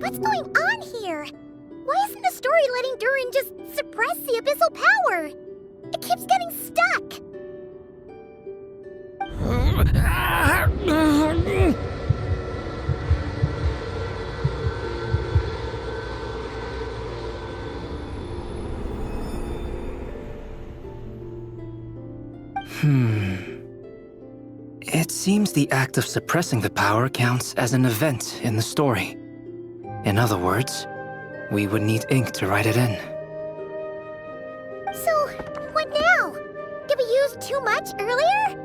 What's going on here? Why isn't the story letting Durin just suppress the abyssal power? It keeps getting stuck. It seems the act of suppressing the power counts as an event in the story. In other words, we would need ink to write it in. So, what now? Did we use too much earlier?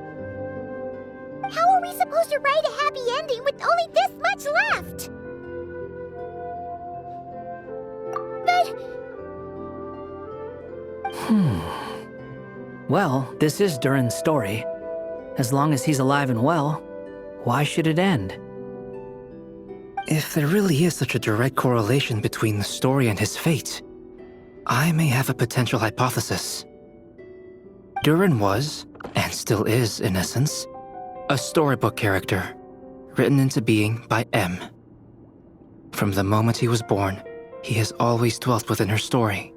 How are we supposed to write a happy ending with only this much left? But... Well, this is Durin's story. As long as he's alive and well, why should it end? If there really is such a direct correlation between the story and his fate, I may have a potential hypothesis. Durin was, and still is in essence, a storybook character, written into being by M. From the moment he was born, he has always dwelt within her story.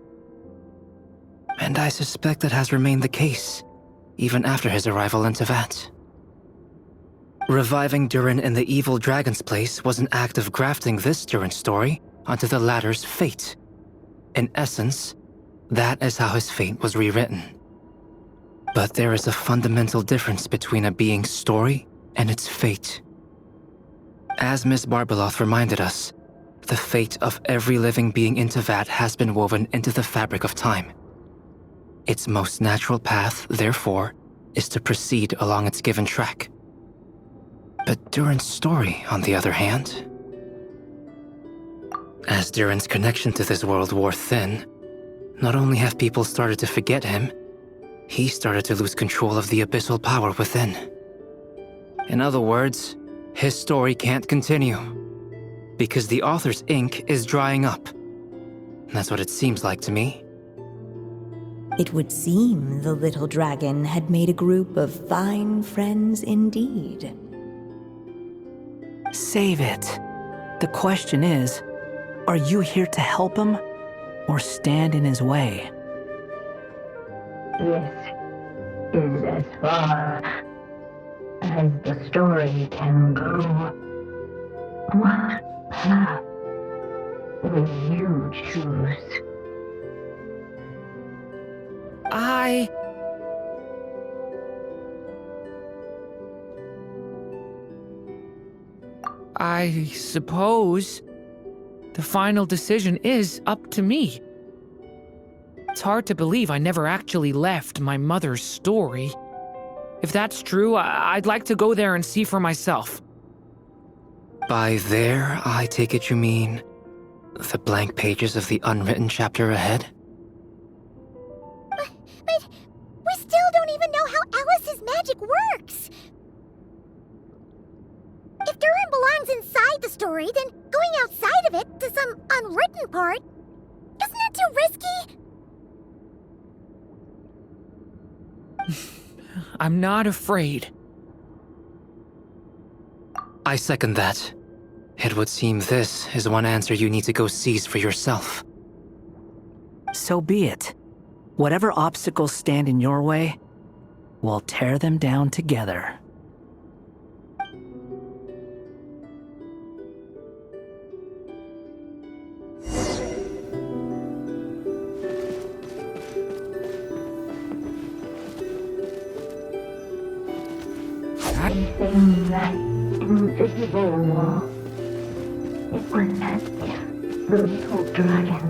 And I suspect that has remained the case, even after his arrival in Tevat. Reviving Durin in the evil dragon's place was an act of grafting this Durin story onto the latter's fate. In essence, that is how his fate was rewritten. But there is a fundamental difference between a being's story and its fate. As Miss Barbeloth reminded us, the fate of every living being in Tevat has been woven into the fabric of time. Its most natural path, therefore, is to proceed along its given track. But Durin's story, on the other hand... As Durin's connection to this world wore thin, not only have people started to forget him, he started to lose control of the abyssal power within. In other words, his story can't continue, because the author's ink is drying up. That's what it seems like to me. It would seem the little dragon had made a group of fine friends indeed. Save it. The question is, are you here to help him or stand in his way? This is as far as the story can go. What path will you choose? I suppose the final decision is up to me. It's hard to believe I never actually left my mother's story. If that's true, I'd like to go there and see for myself. By there, I take it you mean the blank pages of the unwritten chapter ahead? But we still don't even know how Alice's magic works. If Durin belongs inside the story, then going outside of it to some unwritten part, isn't it too risky? I'm not afraid. I second that. It would seem this is one answer you need to go seize for yourself. So be it. Whatever obstacles stand in your way, we'll tear them down together. Something like invisible wall. It was as if the little dragon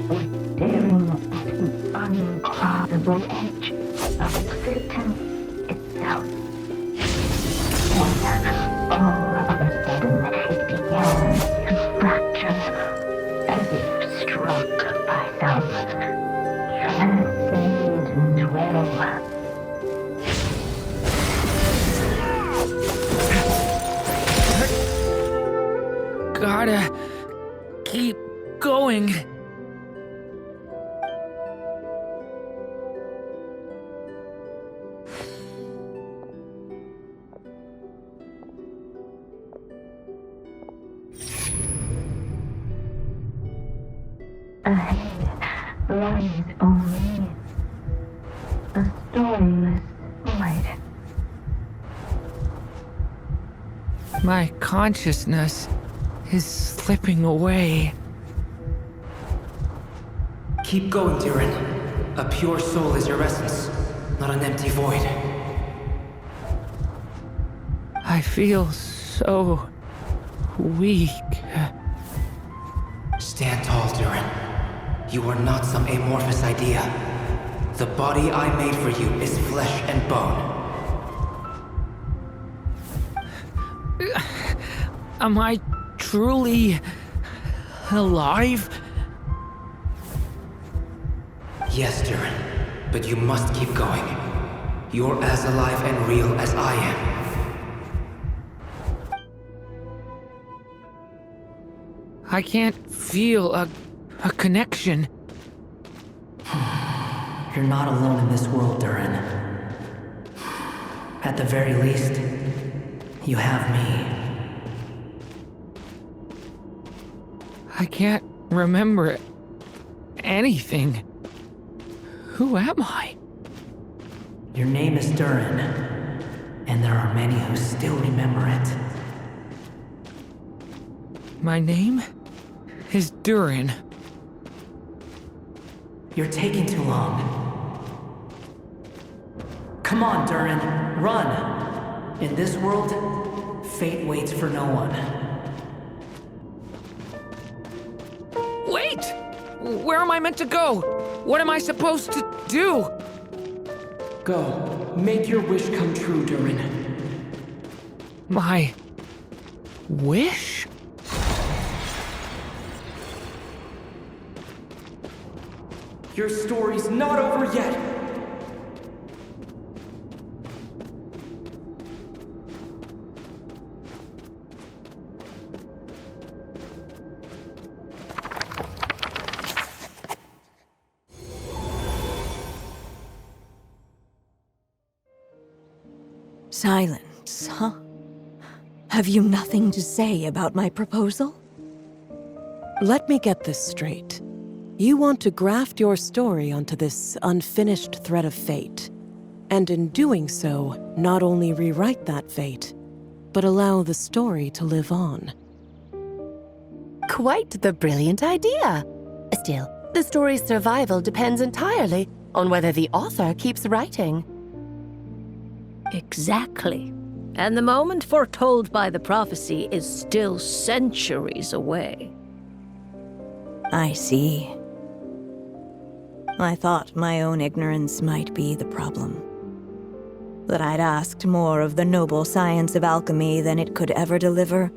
was staring at an uncrossable edge of existence itself. And all of a sudden it began to fracture, as if struck by some transcendent will. Gotta keep going. Ahead lies only a stormless void. My consciousness is slipping away. Keep going, Durin. A pure soul is your essence, not an empty void. I feel so weak. Stand tall, Durin. You are not some amorphous idea. The body I made for you is flesh and bone. Am I truly alive? Yes, Durin, but you must keep going. You're as alive and real as I am. I can't feel a connection. You're not alone in this world, Durin. At the very least, you have me. I can't remember anything. Who am I? Your name is Durin, and there are many who still remember it. My name is Durin. You're taking too long. Come on, Durin, run! In this world, fate waits for no one. Wait! Where am I meant to go? What am I supposed to do? Go, make your wish come true, Durin. My wish? Your story's not over yet! Silence, huh? Have you nothing to say about my proposal? Let me get this straight. You want to graft your story onto this unfinished thread of fate, and in doing so, not only rewrite that fate, but allow the story to live on. Quite the brilliant idea. Still, the story's survival depends entirely on whether the author keeps writing. Exactly. And the moment foretold by the prophecy is still centuries away. I see. I thought my own ignorance might be the problem. That I'd asked more of the noble science of alchemy than it could ever deliver.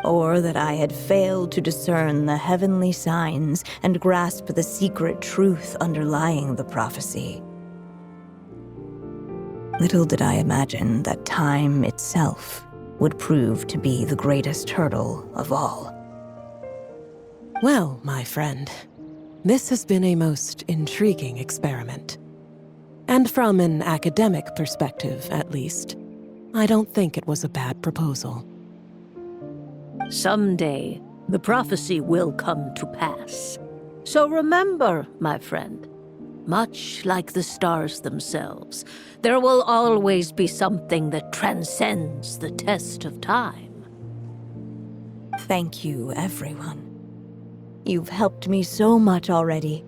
Or that I had failed to discern the heavenly signs and grasp the secret truth underlying the prophecy. Little did I imagine that time itself would prove to be the greatest hurdle of all. Well, my friend, this has been a most intriguing experiment. And from an academic perspective, at least, I don't think it was a bad proposal. Someday, the prophecy will come to pass. So remember, my friend, much like the stars themselves, there will always be something that transcends the test of time. Thank you, everyone. You've helped me so much already.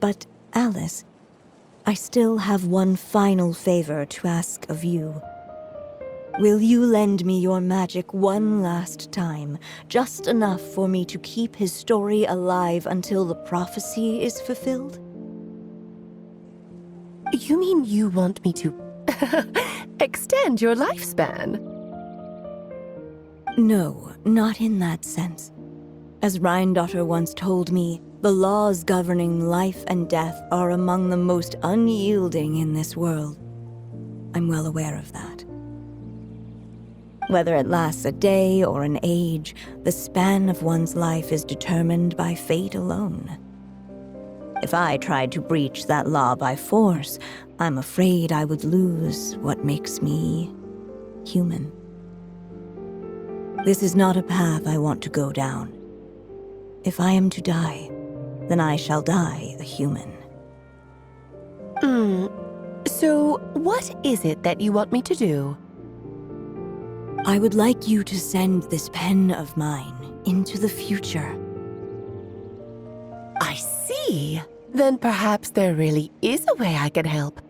But, Alice, I still have one final favor to ask of you. Will you lend me your magic one last time, just enough for me to keep his story alive until the prophecy is fulfilled? You mean you want me to extend your lifespan? No, not in that sense. As Rheindotter once told me, the laws governing life and death are among the most unyielding in this world. I'm well aware of that. Whether it lasts a day or an age, the span of one's life is determined by fate alone. If I tried to breach that law by force, I'm afraid I would lose what makes me human. This is not a path I want to go down. If I am to die, then I shall die a human. So, what is it that you want me to do? I would like you to send this pen of mine into the future. I see. Then perhaps there really is a way I can help.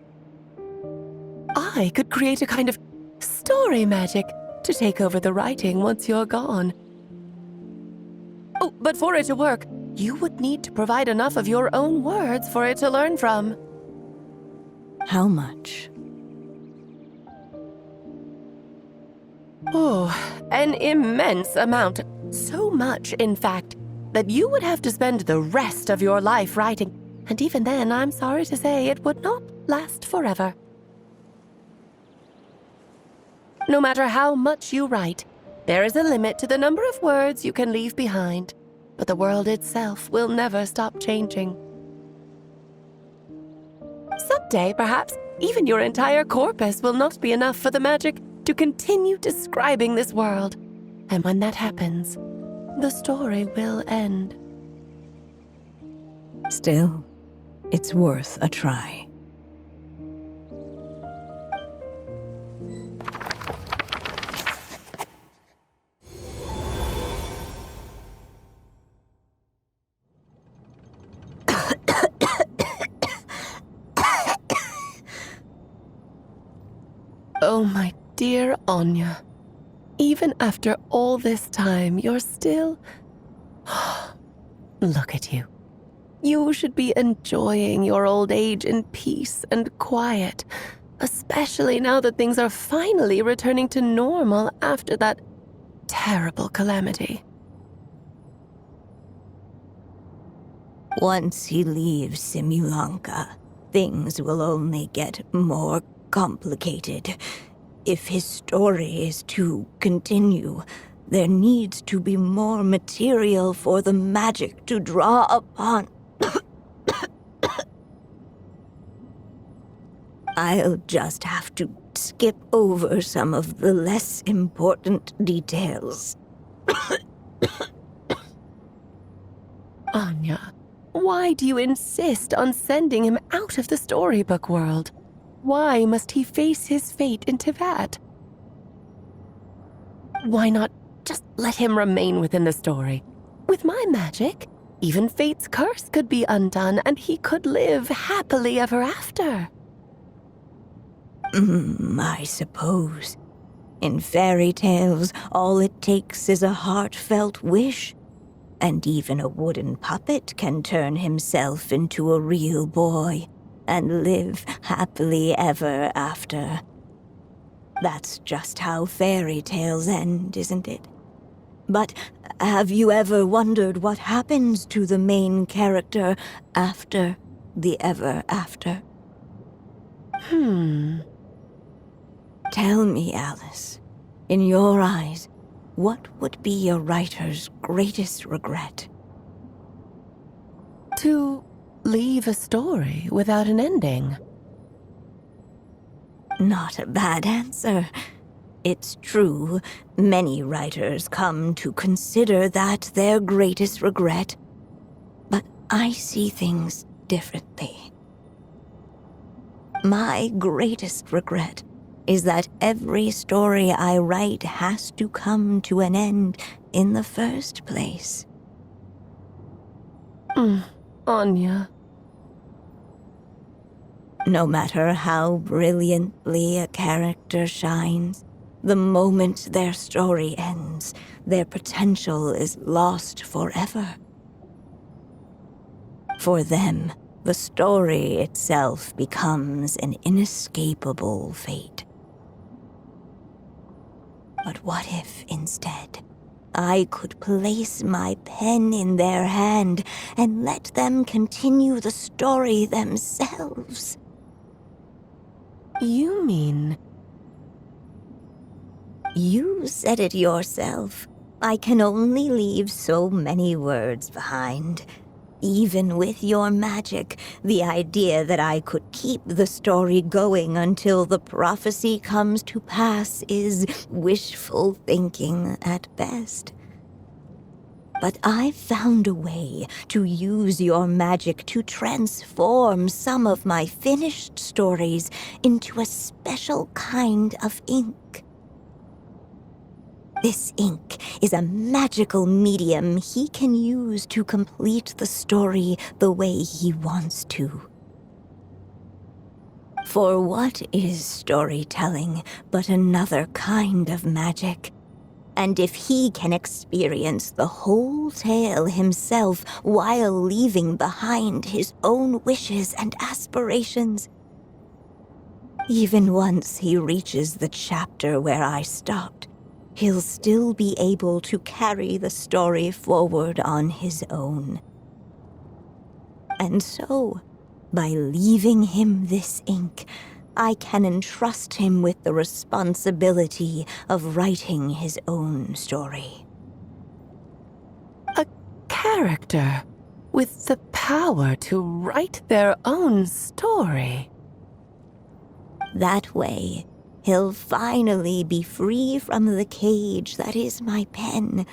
I could create a kind of story magic to take over the writing once you're gone. Oh, but for it to work, you would need to provide enough of your own words for it to learn from. How much? Oh, an immense amount. So much, in fact, that you would have to spend the rest of your life writing. And even then, I'm sorry to say, it would not last forever. No matter how much you write, there is a limit to the number of words you can leave behind. But the world itself will never stop changing. Someday, perhaps, even your entire corpus will not be enough for the magic to continue describing this world. And when that happens, the story will end. Still, it's worth a try. Oh, my dear Anya. Even after all this time, you're still... Look at you. You should be enjoying your old age in peace and quiet, especially now that things are finally returning to normal after that terrible calamity. Once he leaves Simulanka, things will only get more complicated. If his story is to continue, there needs to be more material for the magic to draw upon. I'll just have to skip over some of the less important details. Anya, why do you insist on sending him out of the storybook world? Why must he face his fate into that? Why not just let him remain within the story? With my magic, even fate's curse could be undone and he could live happily ever after. I suppose. In fairy tales, all it takes is a heartfelt wish. And even a wooden puppet can turn himself into a real boy and live happily ever after. That's just how fairy tales end, isn't it? But have you ever wondered what happens to the main character after the ever after? Tell me, Alice, in your eyes, what would be a writer's greatest regret? To leave a story without an ending. Not a bad answer. It's true, many writers come to consider that their greatest regret. But I see things differently. My greatest regret is that every story I write has to come to an end in the first place. Anya. No matter how brilliantly a character shines, the moment their story ends, their potential is lost forever. For them, the story itself becomes an inescapable fate. But what if, instead, I could place my pen in their hand and let them continue the story themselves? You mean... You said it yourself. I can only leave so many words behind. Even with your magic, the idea that I could keep the story going until the prophecy comes to pass is wishful thinking at best. But I've found a way to use your magic to transform some of my finished stories into a special kind of ink. This ink is a magical medium he can use to complete the story the way he wants to. For what is storytelling but another kind of magic? And if he can experience the whole tale himself while leaving behind his own wishes and aspirations, even once he reaches the chapter where I stopped, he'll still be able to carry the story forward on his own. And so, by leaving him this ink, I can entrust him with the responsibility of writing his own story. A character with the power to write their own story. That way, he'll finally be free from the cage that is my pen.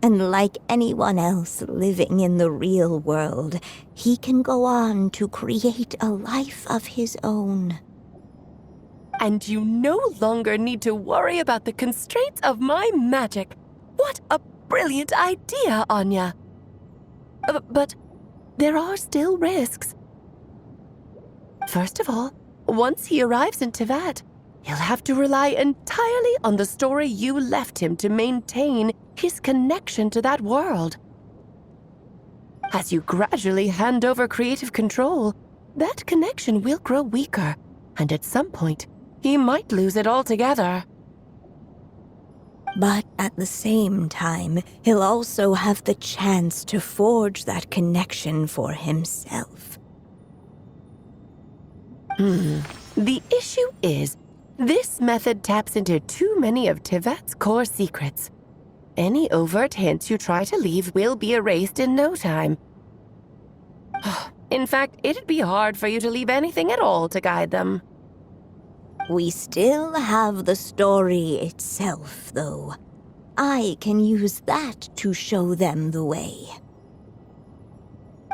And like anyone else living in the real world, he can go on to create a life of his own. And you no longer need to worry about the constraints of my magic. What a brilliant idea, Anya. But there are still risks. First of all, once he arrives in Teyvat, he'll have to rely entirely on the story you left him to maintain his connection to that world. As you gradually hand over creative control, that connection will grow weaker, and at some point, he might lose it altogether. But at the same time, he'll also have the chance to forge that connection for himself. The issue is, this method taps into too many of Teyvat's core secrets. Any overt hints you try to leave will be erased in no time. In fact, it'd be hard for you to leave anything at all to guide them. We still have the story itself, though. I can use that to show them the way.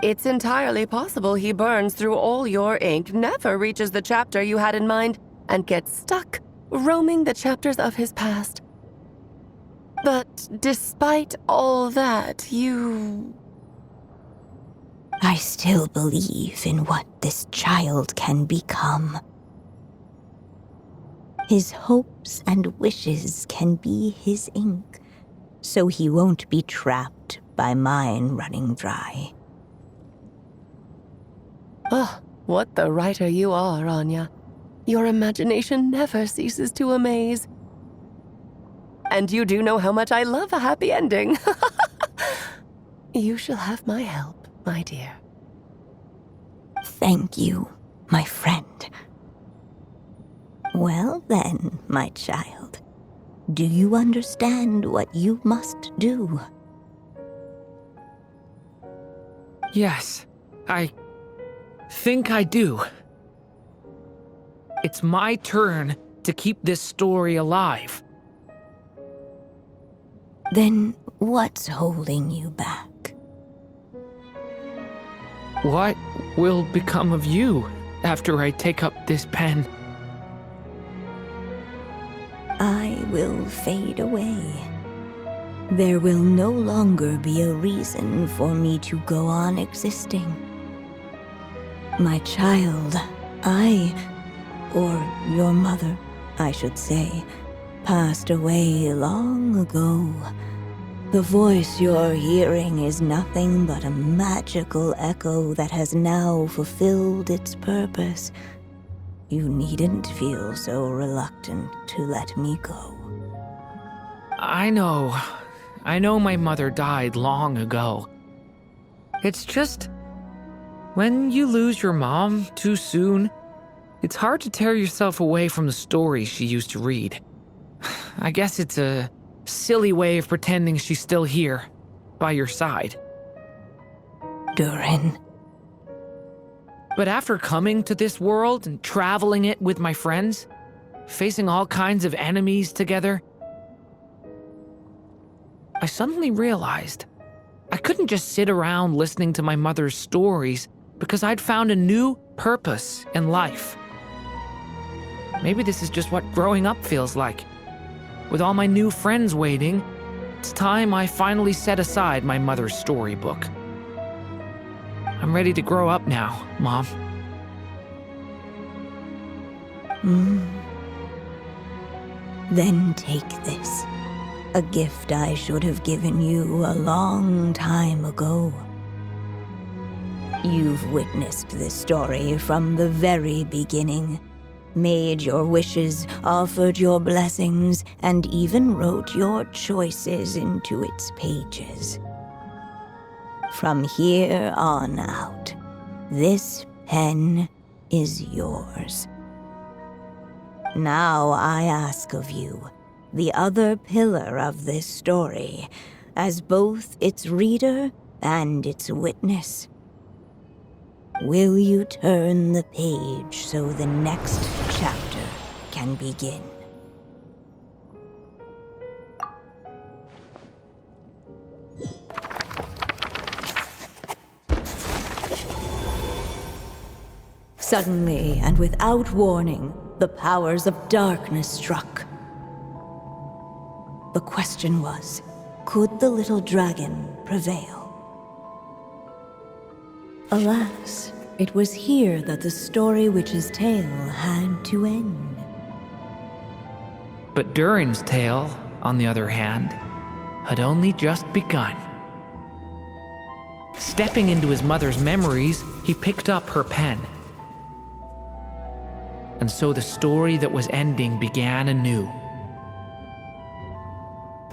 It's entirely possible he burns through all your ink, never reaches the chapter you had in mind, and gets stuck, roaming the chapters of his past. But despite all that, I still believe in what this child can become. His hopes and wishes can be his ink, so he won't be trapped by mine running dry. Oh, what the writer you are, Anya. Your imagination never ceases to amaze. And you do know how much I love a happy ending. You shall have my help, my dear. Thank you, my friend. Well then, my child, do you understand what you must do? Yes, I think I do. It's my turn to keep this story alive. Then what's holding you back? What will become of you after I take up this pen? I will fade away. There will no longer be a reason for me to go on existing. My child, or your mother, I should say, passed away long ago. The voice you're hearing is nothing but a magical echo that has now fulfilled its purpose. You needn't feel so reluctant to let me go. I know my mother died long ago. It's just, when you lose your mom too soon, it's hard to tear yourself away from the stories she used to read. I guess it's a silly way of pretending she's still here, by your side. Durin. But after coming to this world and traveling it with my friends, facing all kinds of enemies together, I suddenly realized I couldn't just sit around listening to my mother's stories because I'd found a new purpose in life. Maybe this is just what growing up feels like. With all my new friends waiting, it's time I finally set aside my mother's storybook. I'm ready to grow up now, Mom. Then take this. A gift I should have given you a long time ago. You've witnessed this story from the very beginning, made your wishes, offered your blessings, and even wrote your choices into its pages. From here on out, this pen is yours. Now I ask of you, the other pillar of this story, as both its reader and its witness. Will you turn the page so the next chapter can begin? Suddenly, and without warning, the powers of darkness struck. The question was, could the little dragon prevail? Alas, it was here that the story witch's tale had to end. But Durin's tale, on the other hand, had only just begun. Stepping into his mother's memories, he picked up her pen. And so the story that was ending began anew.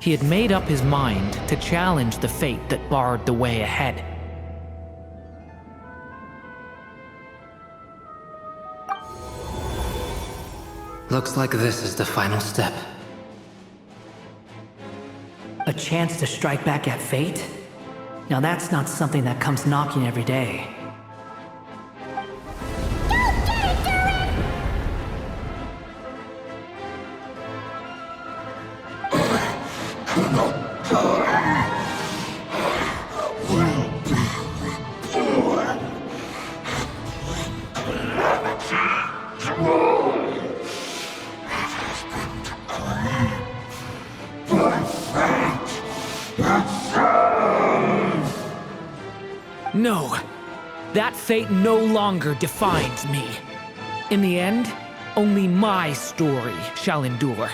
He had made up his mind to challenge the fate that barred the way ahead. Looks like this is the final step. A chance to strike back at fate? Now that's not something that comes knocking every day. No, that fate no longer defines me. In the end, only my story shall endure.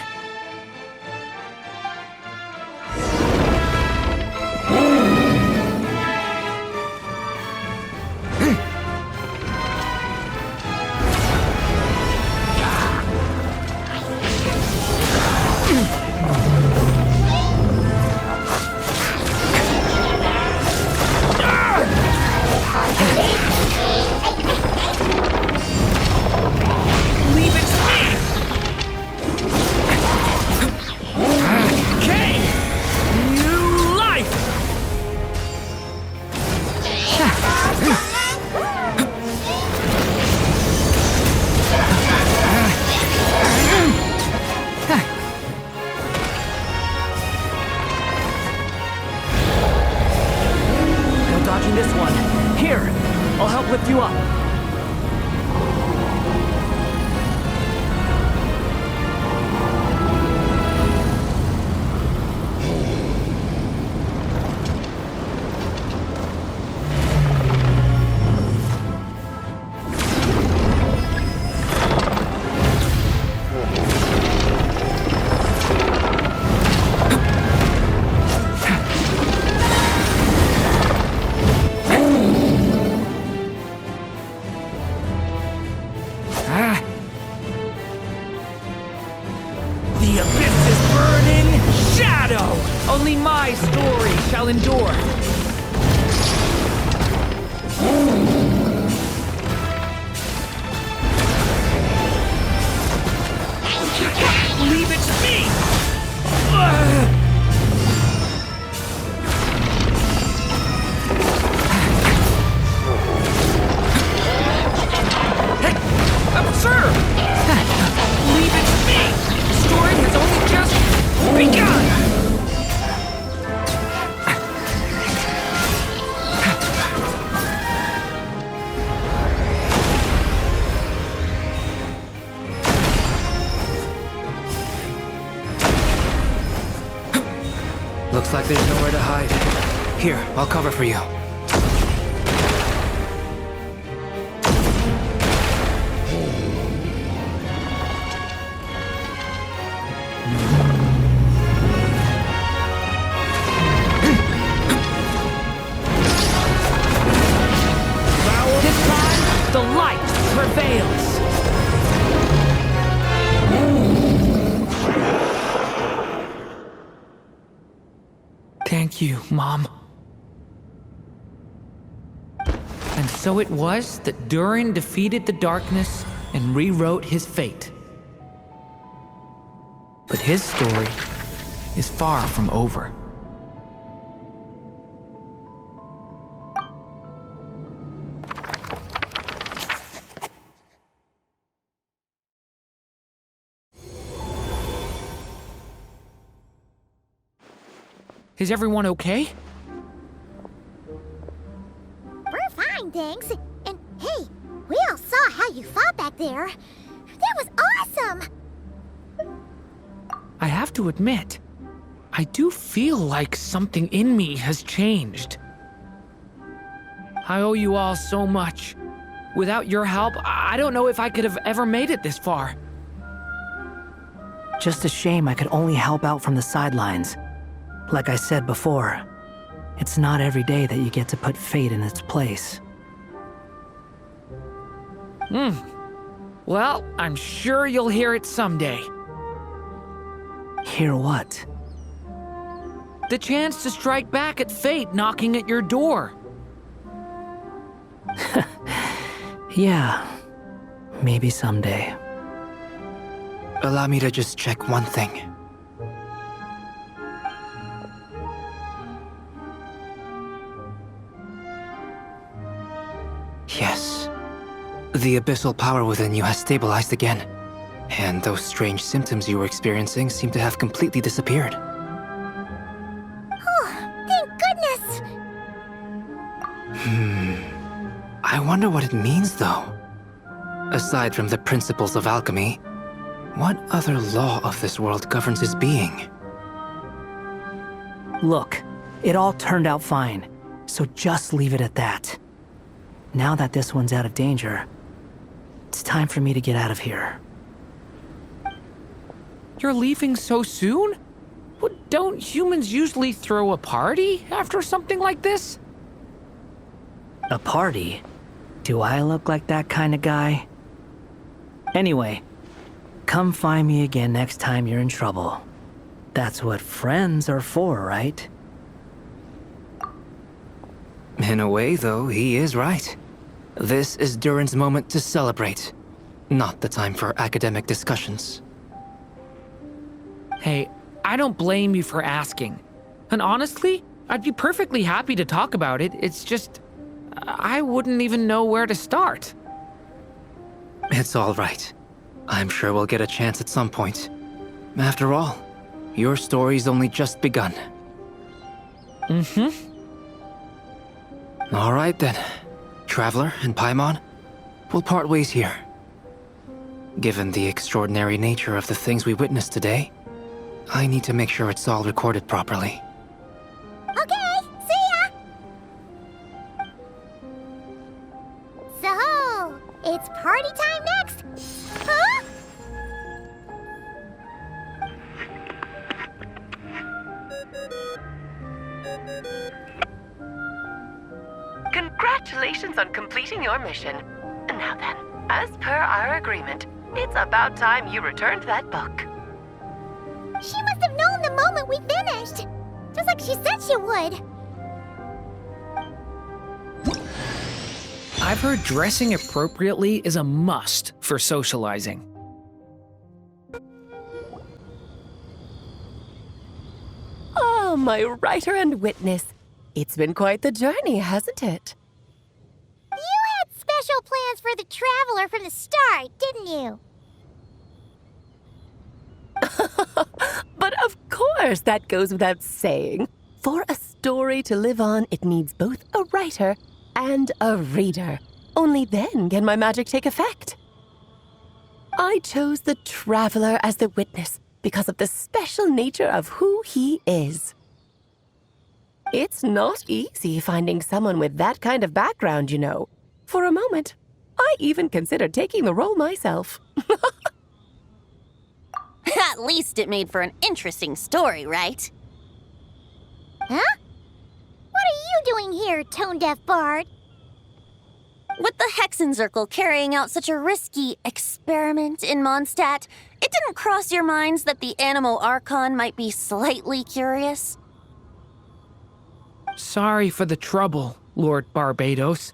The abyss is burning! Shadow! Only my story shall endure! Leave it to me! Hey! Sir! Leave it to me! The story has only just begun! Looks like there's nowhere to hide. Here, I'll cover for you. This time, the light prevails. Thank you, Mom. And so it was that Durin defeated the darkness and rewrote his fate. But his story is far from over. Is everyone okay? We're fine, thanks. And hey, we all saw how you fought back there. That was awesome! I have to admit, I do feel like something in me has changed. I owe you all so much. Without your help, I don't know if I could have ever made it this far. Just a shame I could only help out from the sidelines. Like I said before, it's not every day that you get to put fate in its place. Well, I'm sure you'll hear it someday. Hear what? The chance to strike back at fate knocking at your door. Yeah, maybe someday. Allow me to just check one thing. Yes. The abyssal power within you has stabilized again. And those strange symptoms you were experiencing seem to have completely disappeared. Oh, thank goodness! I wonder what it means, though. Aside from the principles of alchemy, what other law of this world governs his being? Look, it all turned out fine, so just leave it at that. Now that this one's out of danger, it's time for me to get out of here. You're leaving so soon? What, don't humans usually throw a party after something like this? A party? Do I look like that kind of guy? Anyway, come find me again next time you're in trouble. That's what friends are for, right? In a way, though, he is right. This is Durin's moment to celebrate, not the time for academic discussions. Hey, I don't blame you for asking. And honestly, I'd be perfectly happy to talk about it. It's just, I wouldn't even know where to start. It's all right. I'm sure we'll get a chance at some point. After all, your story's only just begun. All right then. Traveler and Paimon, we'll part ways here. Given the extraordinary nature of the things we witnessed today, I need to make sure it's all recorded properly. Okay, see ya! So, it's party time next? Huh? Congratulations on completing your mission. Now then, as per our agreement, it's about time you returned that book. She must have known the moment we finished. Just like she said she would. I've heard dressing appropriately is a must for socializing. Oh, my writer and witness. It's been quite the journey, hasn't it? You had special plans for the Traveler from the start, didn't you? But of course, that goes without saying. For a story to live on, it needs both a writer and a reader. Only then can my magic take effect. I chose the Traveler as the witness because of the special nature of who he is. It's not easy finding someone with that kind of background, you know. For a moment, I even considered taking the role myself. At least it made for an interesting story, right? Huh? What are you doing here, tone-deaf bard? With the Hexenzirkel carrying out such a risky experiment in Mondstadt, it didn't cross your minds that the Animo Archon might be slightly curious? Sorry for the trouble, Lord Barbados.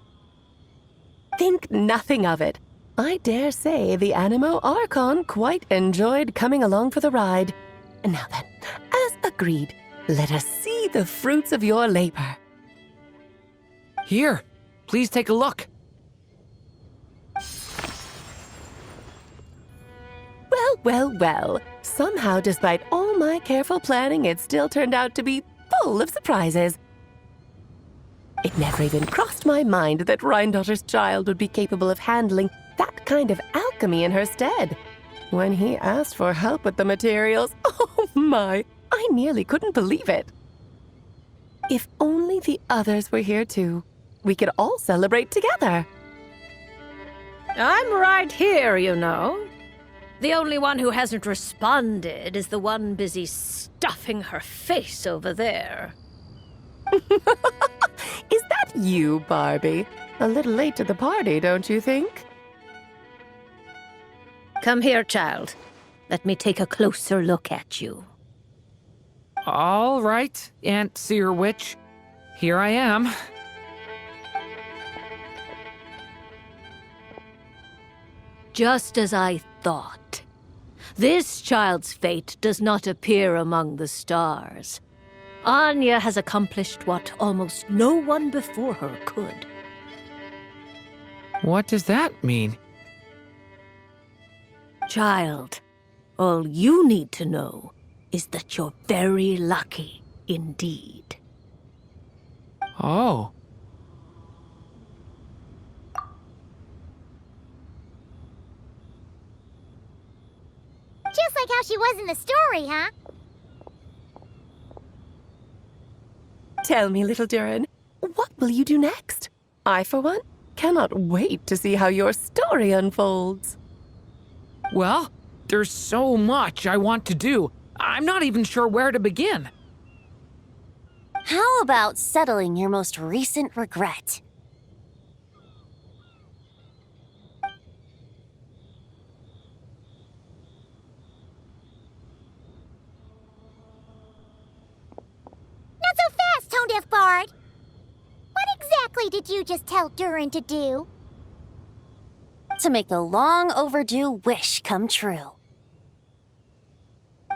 Think nothing of it. I dare say the Animo Archon quite enjoyed coming along for the ride. And now then, as agreed, let us see the fruits of your labor. Here, please take a look. Well. Somehow, despite all my careful planning, it still turned out to be full of surprises. It never even crossed my mind that Rhindotter's child would be capable of handling that kind of alchemy in her stead. When he asked for help with the materials, oh my, I nearly couldn't believe it. If only the others were here too, we could all celebrate together. I'm right here, you know. The only one who hasn't responded is the one busy stuffing her face over there. Is that you, Barbie? A little late to the party, don't you think? Come here, child. Let me take a closer look at you. All right, Aunt Seer Witch. Here I am. Just as I thought. This child's fate does not appear among the stars. Anya has accomplished what almost no one before her could. What does that mean? Child, all you need to know is that you're very lucky indeed. Oh. Just like how she was in the story, huh? Tell me, little Durin, what will you do next? I, for one, cannot wait to see how your story unfolds. Well, there's so much I want to do. I'm not even sure where to begin. How about settling your most recent regret? Not so fast, tone-deaf bard! What exactly did you just tell Durin to do? To make the long overdue wish come true.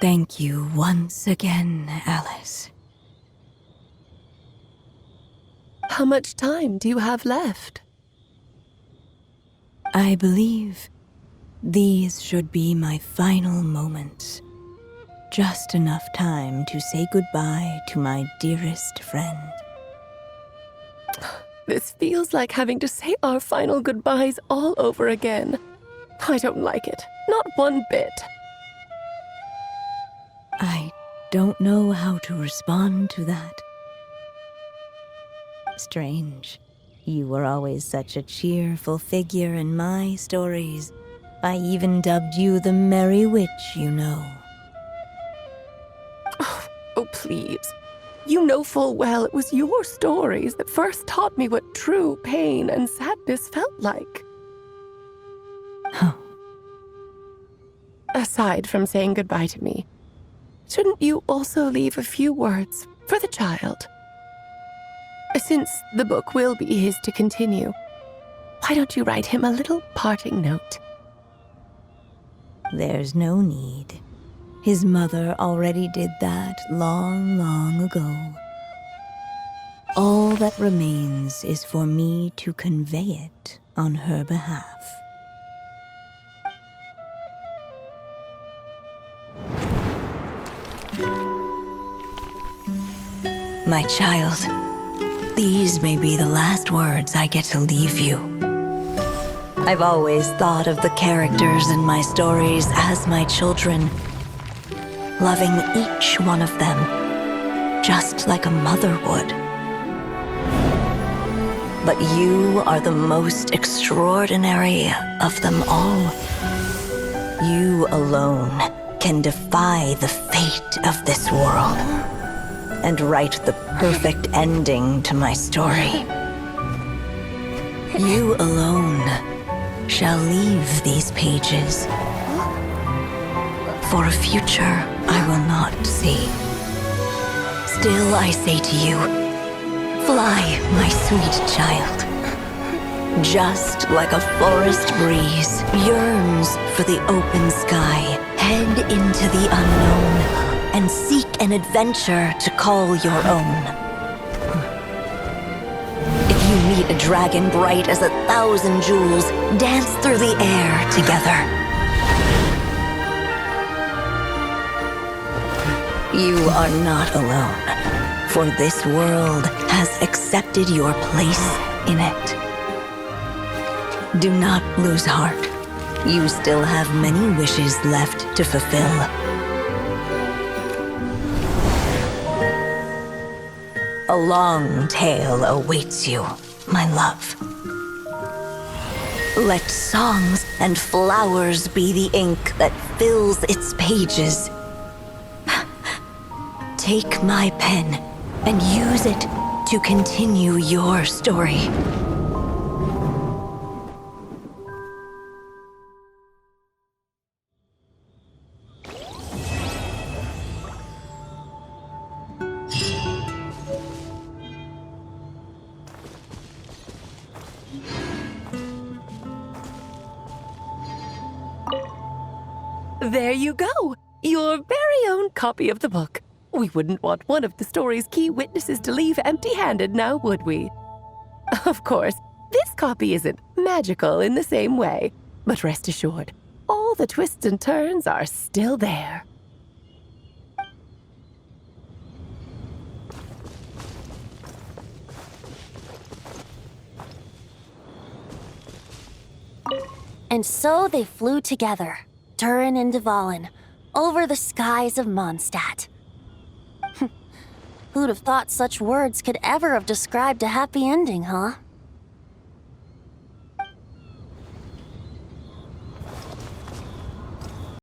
Thank you once again, Alice. How much time do you have left? I believe these should be my final moments. Just enough time to say goodbye to my dearest friend. This feels like having to say our final goodbyes all over again. I don't like it. Not one bit. I don't know how to respond to that. Strange. You were always such a cheerful figure in my stories. I even dubbed you the Merry Witch, you know. Oh, please. You know full well it was your stories that first taught me what true pain and sadness felt like. Oh. Aside from saying goodbye to me, shouldn't you also leave a few words for the child? Since the book will be his to continue, why don't you write him a little parting note? There's no need. His mother already did that long, long ago. All that remains is for me to convey it on her behalf. My child, these may be the last words I get to leave you. I've always thought of the characters in my stories as my children, loving each one of them, just like a mother would. But you are the most extraordinary of them all. You alone can defy the fate of this world and write the perfect ending to my story. You alone shall leave these pages for a future I will not see. Still I say to you, fly, my sweet child. Just like a forest breeze yearns for the open sky, head into the unknown and seek an adventure to call your own. If you meet a dragon bright as 1,000 jewels, dance through the air together. You are not alone, for this world has accepted your place in it. Do not lose heart. You still have many wishes left to fulfill. A long tale awaits you, my love. Let songs and flowers be the ink that fills its pages. Take my pen and use it to continue your story. There you go! Your very own copy of the book. We wouldn't want one of the story's key witnesses to leave empty-handed now, would we? Of course, this copy isn't magical in the same way, but rest assured, all the twists and turns are still there. And so they flew together, Durin and Dvalin, over the skies of Mondstadt. Who'd have thought such words could ever have described a happy ending, huh?